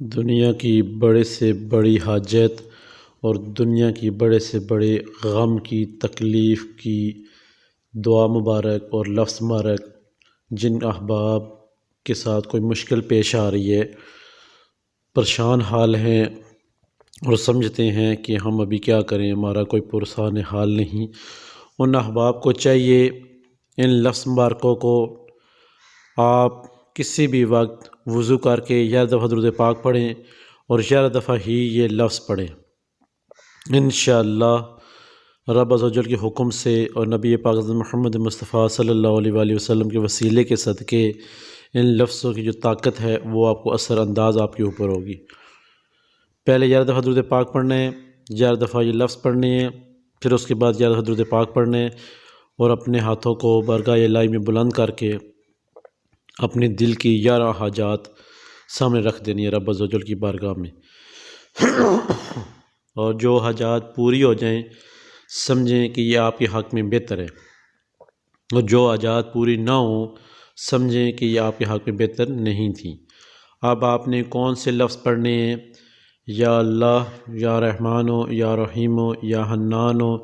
دنیا کی بڑے سے بڑی حاجت اور دنیا کی بڑے سے بڑے غم کی تکلیف کی دعا مبارک اور لفظ مبارک جن احباب کے ساتھ کوئی مشکل پیش آ رہی ہے، پریشان حال ہیں اور سمجھتے ہیں کہ ہم ابھی کیا کریں، ہمارا کوئی پرسان حال نہیں، ان احباب کو چاہیے ان لفظ مبارکوں کو آپ کسی بھی وقت وضو کر کے 11 دفعہ درود پاک پڑھیں اور 11 دفعہ ہی یہ لفظ پڑھیں۔ انشاءاللہ رب عز و جل کے حکم سے اور نبی پاک حضرت محمد مصطفیٰ صلی اللہ علیہ وآلہ وسلم کے وسیلے کے صدقے ان لفظوں کی جو طاقت ہے وہ آپ کو اثر انداز آپ کے اوپر ہوگی۔ پہلے 11 دفعہ درود پاک پڑھنے ہیں، 11 دفعہ یہ لفظ پڑھنے ہیں، پھر اس کے بعد 11 دفعہ درود پاک پڑھنے ہیں اور اپنے ہاتھوں کو بارگاہ الہی میں بلند کر کے اپنے دل کی 11 حاجات سامنے رکھ دینی ہے رب عز و جل کی بارگاہ میں، اور جو حاجات پوری ہو جائیں سمجھیں کہ یہ آپ کے حق میں بہتر ہے، اور جو حاجات پوری نہ ہوں سمجھیں کہ یہ آپ کے حق میں بہتر نہیں تھیں۔ اب آپ نے کون سے لفظ پڑھنے ہیں؟ یا اللہ، یا رحمان ہو، یا رحیم ہو، یا حنان ہو،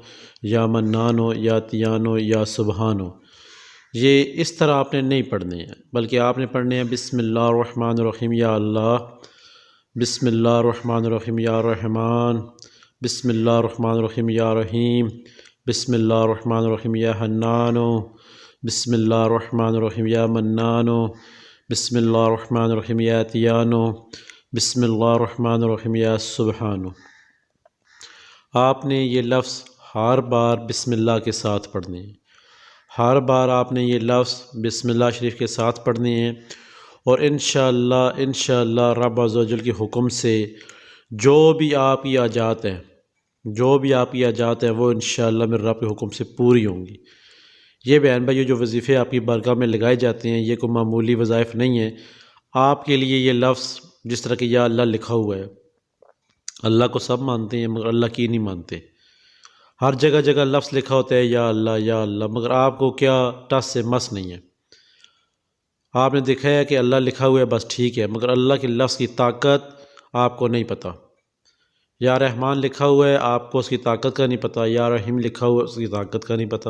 یا منان ہو، یا تیان ہو، یا سبحان ہو۔ یہ اس طرح آپ نے نہیں پڑھنے ہیں، بلکہ آپ نے پڑھنے ہیں بسم اللہ الرحمن الرحیم یا اللہ، بسم اللہ الرحمن الرحیم یا رحمان، بسم اللہ الرحمن الرحیم یا رحیم، بسم اللہ الرحمن الرحیم یا حنان، بسم اللہ الرحمن الرحیم یا منان، بسم اللہ الرحمن الرحیم یا تیان، بسم اللہ الرحمن الرحیم یا سبحان۔ آپ نے یہ لفظ ہر بار بسم اللہ کے ساتھ پڑھنے ہیں، ہر بار آپ نے یہ لفظ بسم اللہ شریف کے ساتھ پڑھنے ہیں، اور انشاءاللہ رب عز و جل کے حکم سے جو بھی آپ کی حاجات ہیں، وہ انشاءاللہ میرے رب کے حکم سے پوری ہوں گی۔ یہ بہن بھائیو جو وظیفے آپ کی بارگاہ میں لگائے جاتے ہیں یہ کوئی معمولی وظائف نہیں ہے۔ آپ کے لیے یہ لفظ جس طرح کہ یا اللہ لکھا ہوا ہے، اللہ کو سب مانتے ہیں مگر اللہ کی نہیں مانتے۔ ہر جگہ جگہ لفظ لکھا ہوتا ہے یا اللہ، مگر آپ کو کیا ٹس سے مس نہیں ہے۔ آپ نے دیکھا ہے کہ اللہ لکھا ہوا ہے بس ٹھیک ہے، مگر اللہ کے لفظ کی طاقت آپ کو نہیں پتہ۔ یا رحمان لکھا ہوا ہے، آپ کو اس کی طاقت کا نہیں پتہ، یا رحیم لکھا ہوا ہے، اس کی طاقت کا نہیں پتہ۔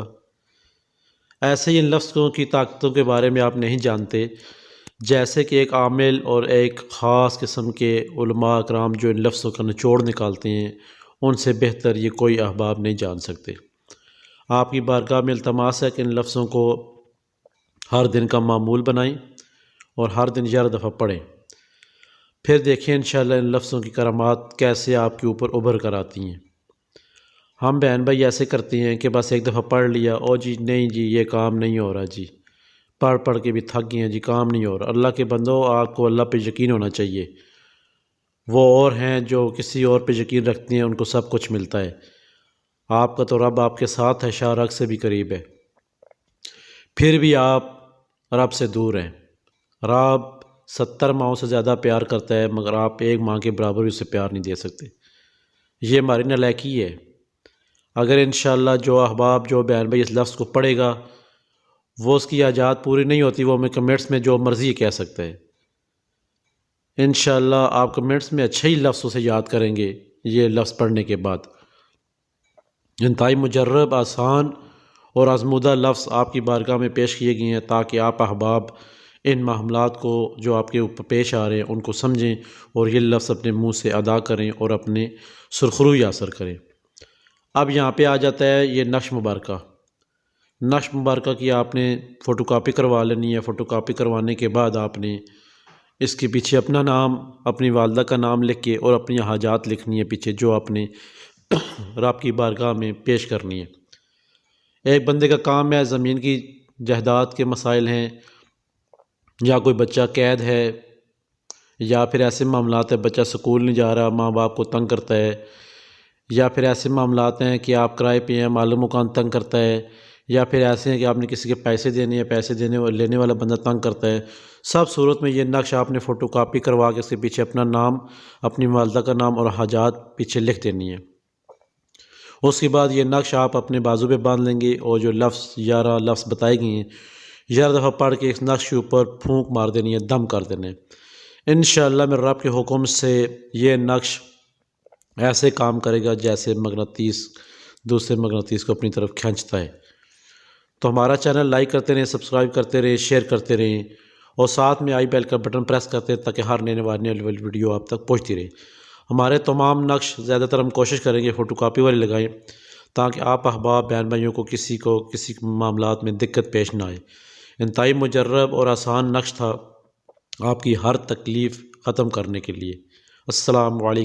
ایسے ہی ان لفظوں کی طاقتوں کے بارے میں آپ نہیں جانتے، جیسے کہ ایک عامل اور ایک خاص قسم کے علماء اکرام جو ان لفظوں کا نچوڑ نکالتے ہیں، ان سے بہتر یہ کوئی احباب نہیں جان سکتے۔ آپ کی بارگاہ میں التماس ہے کہ ان لفظوں کو ہر دن کا معمول بنائیں اور ہر دن 11 دفعہ پڑھیں، پھر دیکھیں انشاءاللہ ان لفظوں کی کرامات کیسے آپ کے اوپر ابھر کر آتی ہیں۔ ہم بہن بھائی ایسے کرتے ہیں کہ بس ایک دفعہ پڑھ لیا، او جی نہیں جی یہ کام نہیں ہو رہا، جی پڑھ کے بھی تھک گئے ہیں، جی کام نہیں ہو رہا۔ اللہ کے بندو، آپ کو اللہ پہ یقین ہونا چاہیے۔ وہ اور ہیں جو کسی اور پہ یقین رکھتے ہیں، ان کو سب کچھ ملتا ہے۔ آپ کا تو رب آپ کے ساتھ ہے، شاہ رگ سے بھی قریب ہے، پھر بھی آپ رب سے دور ہیں۔ رب 70 ماؤں سے زیادہ پیار کرتا ہے، مگر آپ ایک ماں کے برابر بھی اسے پیار نہیں دے سکتے۔ یہ ہماری نالائکی ہے۔ اگر انشاءاللہ جو احباب جو بہن بھائی اس لفظ کو پڑھے گا وہ اس کی حاجات پوری نہیں ہوتی، وہ ہمیں کمنٹس میں جو مرضی کہہ سکتا ہے۔ انشاءاللہ آپ کمنٹس میں اچھے ہی لفظوں سے یاد کریں گے یہ لفظ پڑھنے کے بعد۔ انتہائی مجرب، آسان اور آزمودہ لفظ آپ کی بارگاہ میں پیش کیے گئے ہیں تاکہ آپ احباب ان معاملات کو جو آپ کے اوپر پیش آ رہے ہیں ان کو سمجھیں اور یہ لفظ اپنے منہ سے ادا کریں اور اپنے سرخروئی اثر کریں۔ اب یہاں پہ آ جاتا ہے یہ نقش مبارکہ۔ نقش مبارکہ کی آپ نے فوٹو کاپی کروا لینی ہے۔ فوٹو کاپی کروانے کے بعد آپ نے اس کے پیچھے اپنا نام، اپنی والدہ کا نام لکھ کے اور اپنی حاجات لکھنی ہے پیچھے جو آپ نے رب کی بارگاہ میں پیش کرنی ہے۔ ایک بندے کا کام ہے، زمین کی جائیداد کے مسائل ہیں، یا کوئی بچہ قید ہے، یا پھر ایسے معاملات ہیں بچہ سکول نہیں جا رہا، ماں باپ کو تنگ کرتا ہے، یا پھر ایسے معاملات ہیں کہ آپ کرائے پہ ہیں، معلوم مکان تنگ کرتا ہے، یا پھر ایسے ہیں کہ آپ نے کسی کے پیسے دینے ہیں، پیسے لینے والا بندہ تنگ کرتا ہے۔ سب صورت میں یہ نقش آپ نے فوٹو کاپی کروا کے اس کے پیچھے اپنا نام، اپنی والدہ کا نام اور حاجات پیچھے لکھ دینی ہے۔ اس کے بعد یہ نقش آپ اپنے بازو پہ باندھ لیں گے اور جو لفظ 11 لفظ بتائے گئے ہیں 11 دفعہ پڑھ کے اس نقش کے اوپر پھونک مار دینی ہے، دم کر دینا ہے۔ انشاءاللہ میرے رب کے حکم سے یہ نقش ایسے کام کرے گا جیسے مغناطیس دوسرے مغناطیس کو اپنی طرف کھینچتا ہے۔ تو ہمارا چینل لائک کرتے رہیں، سبسکرائب کرتے رہیں، شیئر کرتے رہیں، اور ساتھ میں آئی بیل کا بٹن پریس کرتے ہیں تاکہ ہر نئے والی ویڈیو آپ تک پہنچتی رہے۔ ہمارے تمام نقش زیادہ تر ہم کوشش کریں گے فوٹو کاپی والے لگائیں تاکہ آپ احباب بہن بھائیوں کو کسی معاملات میں دقت پیش نہ آئے۔ انتہائی مجرب اور آسان نقش تھا آپ کی ہر تکلیف ختم کرنے کے لیے۔ السلام علیکم۔